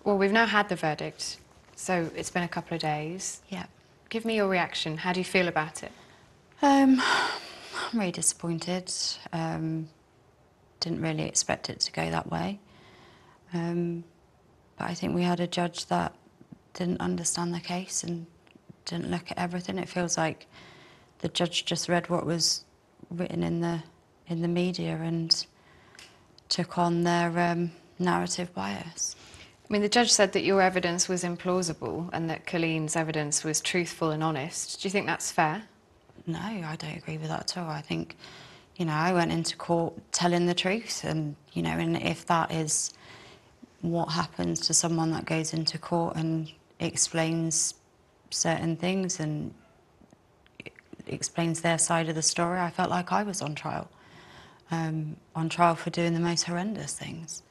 Well, we've now had the verdict, so it's been a couple of days. Yeah. Give me your reaction. How do you feel about it? I'm really disappointed. Didn't really expect it to go that way. But I think we had a judge that didn't understand the case and didn't look at everything. It feels like the judge just read what was written in the media and took on their narrative bias. I mean, the judge said that your evidence was implausible and that Coleen's evidence was truthful and honest. Do you think that's fair? No, I don't agree with that at all. I think, you know, I went into court telling the truth and, you know, and if that is what happens to someone that goes into court and explains certain things and explains their side of the story, I felt like I was on trial for doing the most horrendous things.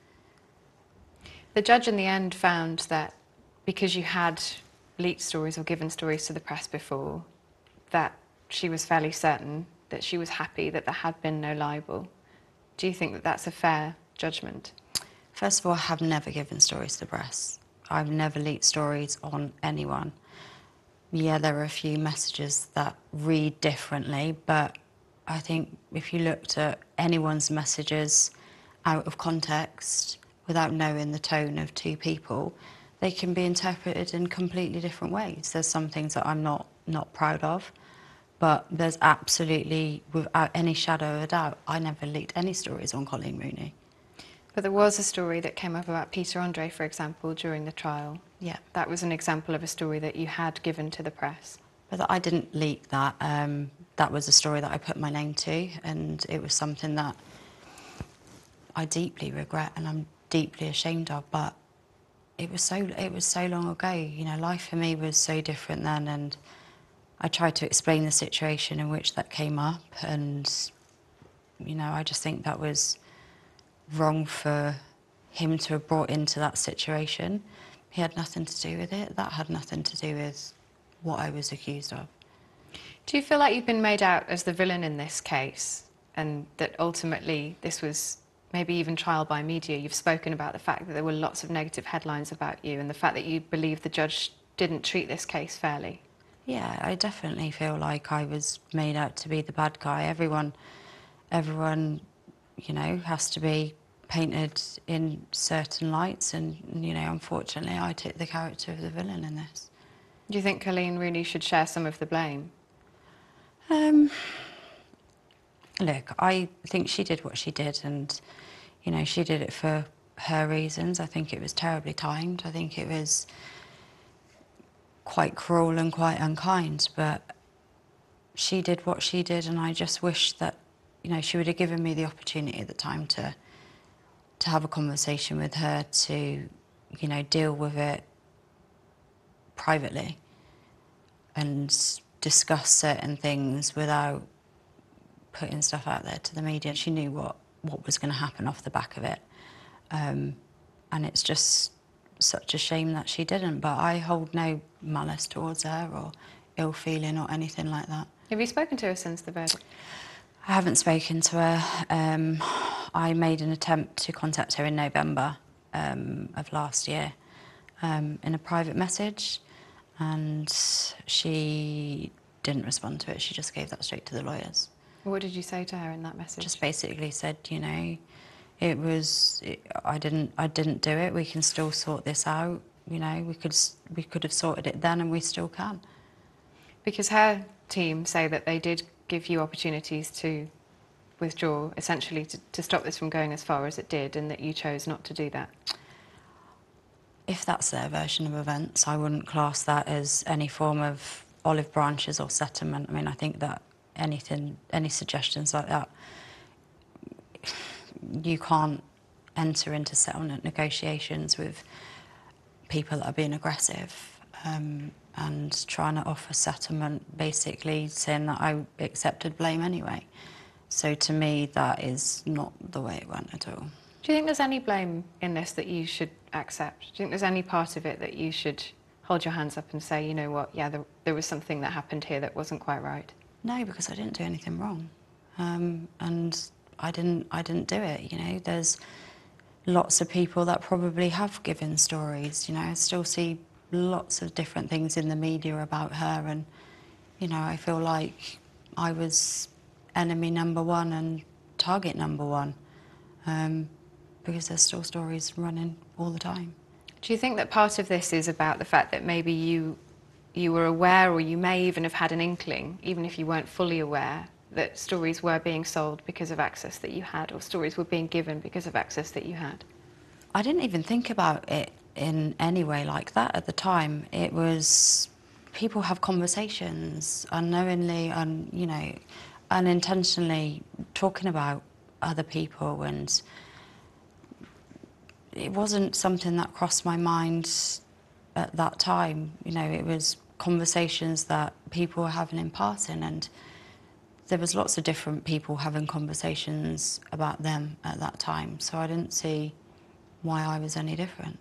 The judge in the end found that because you had leaked stories or given stories to the press before, that she was fairly certain that she was happy that there had been no libel. Do you think that that's a fair judgment? First of all, I have never given stories to the press. I've never leaked stories on anyone. Yeah, there are a few messages that read differently, but I think if you looked at anyone's messages out of context, without knowing the tone of two people, they can be interpreted in completely different ways. There's some things that I'm not proud of, but there's absolutely, without any shadow of a doubt, I never leaked any stories on Coleen Rooney. But there was a story that came up about Peter Andre, for example, during the trial. Yeah. That was an example of a story that you had given to the press. But I didn't leak that. That was a story that I put my name to, and it was something that I deeply regret and I'm deeply ashamed of, but it was so long ago. You know, life for me was so different then, and I tried to explain the situation in which that came up, and you know, I just think that was wrong for him to have brought into that situation. He had nothing to do with it. That had nothing to do with what I was accused of. Do you feel like you've been made out as the villain in this case, and that ultimately this was maybe even trial by media? You've spoken about the fact that there were lots of negative headlines about you and the fact that you believe the judge didn't treat this case fairly. Yeah, I definitely feel like I was made out to be the bad guy. Everyone, you know, has to be painted in certain lights, and, you know, unfortunately I took the character of the villain in this. Do you think Coleen Rooney should share some of the blame? Look, I think she did what she did, and, you know, she did it for her reasons. I think it was terribly timed. I think it was quite cruel and quite unkind, but she did what she did, and I just wish that, you know, she would have given me the opportunity at the time to have a conversation with her, to, you know, deal with it privately and discuss certain things without putting stuff out there to the media. She knew what was going to happen off the back of it. And it's just such a shame that she didn't, but I hold no malice towards her or ill feeling or anything like that. Have you spoken to her since the verdict? I haven't spoken to her. I made an attempt to contact her in November of last year in a private message, and she didn't respond to it. She just gave that straight to the lawyers. What did you say to her in that message? Just basically said, you know, I didn't do it. We can still sort this out. You know, we could have sorted it then, and we still can. Because her team say that they did give you opportunities to withdraw, essentially to stop this from going as far as it did, and that you chose not to do that. If that's their version of events, I wouldn't class that as any form of olive branches or settlement. I mean, I think that any suggestions like that, you can't enter into settlement negotiations with people that are being aggressive and trying to offer settlement, basically saying that I accepted blame anyway. So to me, that is not the way it went at all. Do you think there's any blame in this that you should accept? Do you think there's any part of it that you should hold your hands up and say, you know what, yeah, there was something that happened here that wasn't quite right? No, because I didn't do anything wrong, and I didn't do it. You know, there's lots of people that probably have given stories. You know, I still see lots of different things in the media about her, and, you know, I feel like I was enemy number one and target number one, because there's still stories running all the time. Do you think that part of this is about the fact that maybe you were aware, or you may even have had an inkling, even if you weren't fully aware, that stories were being sold because of access that you had, or stories were being given because of access that you had? I didn't even think about it in any way like that at the time. It was, people have conversations unknowingly and, you know, unintentionally talking about other people, and it wasn't something that crossed my mind at that time. You know, it was conversations that people were having in passing, and there was lots of different people having conversations about them at that time, so I didn't see why I was any different.